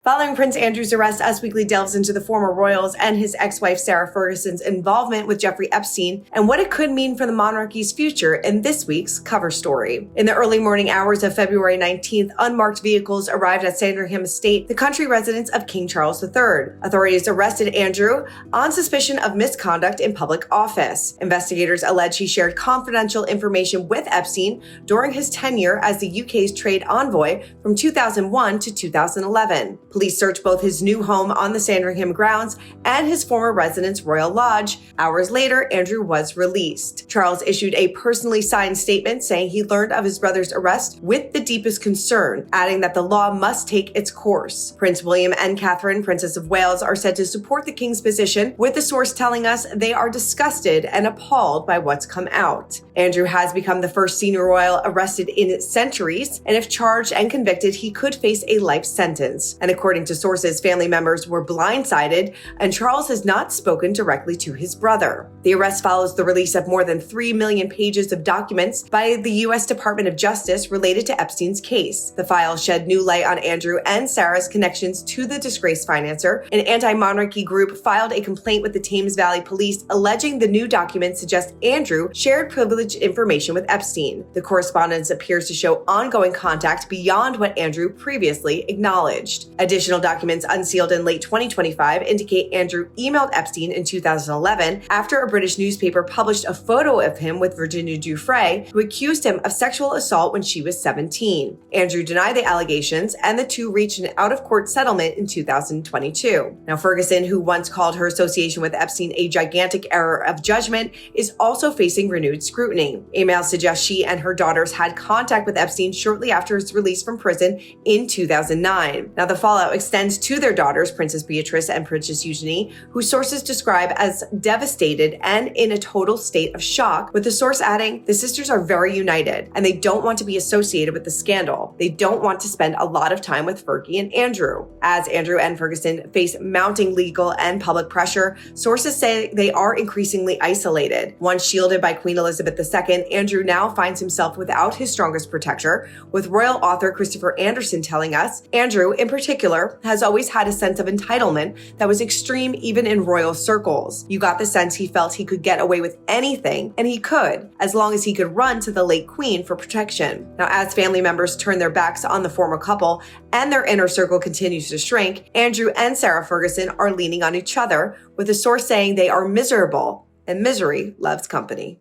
Following Prince Andrew's arrest, Us Weekly delves into the former royals and his ex-wife Sarah Ferguson's involvement with Jeffrey Epstein and what it could mean for the monarchy's future in this week's cover story. In the early morning hours of February 19th, unmarked vehicles arrived at Sandringham Estate, the country residence of King Charles III. Authorities arrested Andrew on suspicion of misconduct in public office. Investigators allege he shared confidential information with Epstein during his tenure as the UK's trade envoy from 2001 to 2011. Police searched both his new home on the Sandringham grounds and his former residence Royal Lodge. Hours later, Andrew was released. Charles issued a personally signed statement saying he learned of his brother's arrest with the deepest concern, adding that the law must take its course. Prince William and Catherine, Princess of Wales, are said to support the king's position, with the source telling us they are disgusted and appalled by what's come out. Andrew has become the first senior royal arrested in centuries, and if charged and convicted, he could face a life sentence. And according to sources, family members were blindsided, and Charles has not spoken directly to his brother. The arrest follows the release of more than 3 million pages of documents by the U.S. Department of Justice related to Epstein's case. The files shed new light on Andrew and Sarah's connections to the disgraced financer. An anti-monarchy group filed a complaint with the Thames Valley Police alleging the new documents suggest Andrew shared privileged information with Epstein. The correspondence appears to show ongoing contact beyond what Andrew previously acknowledged. Additional documents unsealed in late 2025 indicate Andrew emailed Epstein in 2011 after a British newspaper published a photo of him with Virginia Giuffre, who accused him of sexual assault when she was 17. Andrew denied the allegations, and the two reached an out-of-court settlement in 2022. Now, Ferguson, who once called her association with Epstein a gigantic error of judgment, is also facing renewed scrutiny. Emails suggest she and her daughters had contact with Epstein shortly after his release from prison in 2009. Now, the fallout extends to their daughters, Princess Beatrice and Princess Eugenie, who sources describe as devastated and in a total state of shock, with the source adding, the sisters are very united and they don't want to be associated with the scandal. They don't want to spend a lot of time with Fergie and Andrew. As Andrew and Ferguson face mounting legal and public pressure, sources say they are increasingly isolated. Once shielded by Queen Elizabeth II, Andrew now finds himself without his strongest protector, with royal author Christopher Anderson telling us, Andrew, in particular, has always had a sense of entitlement that was extreme even in royal circles. You got the sense he felt he could get away with anything, and he could, as long as he could run to the late queen for protection. Now, as family members turn their backs on the former couple and their inner circle continues to shrink, Andrew and Sarah Ferguson are leaning on each other, with a source saying they are miserable, and misery loves company.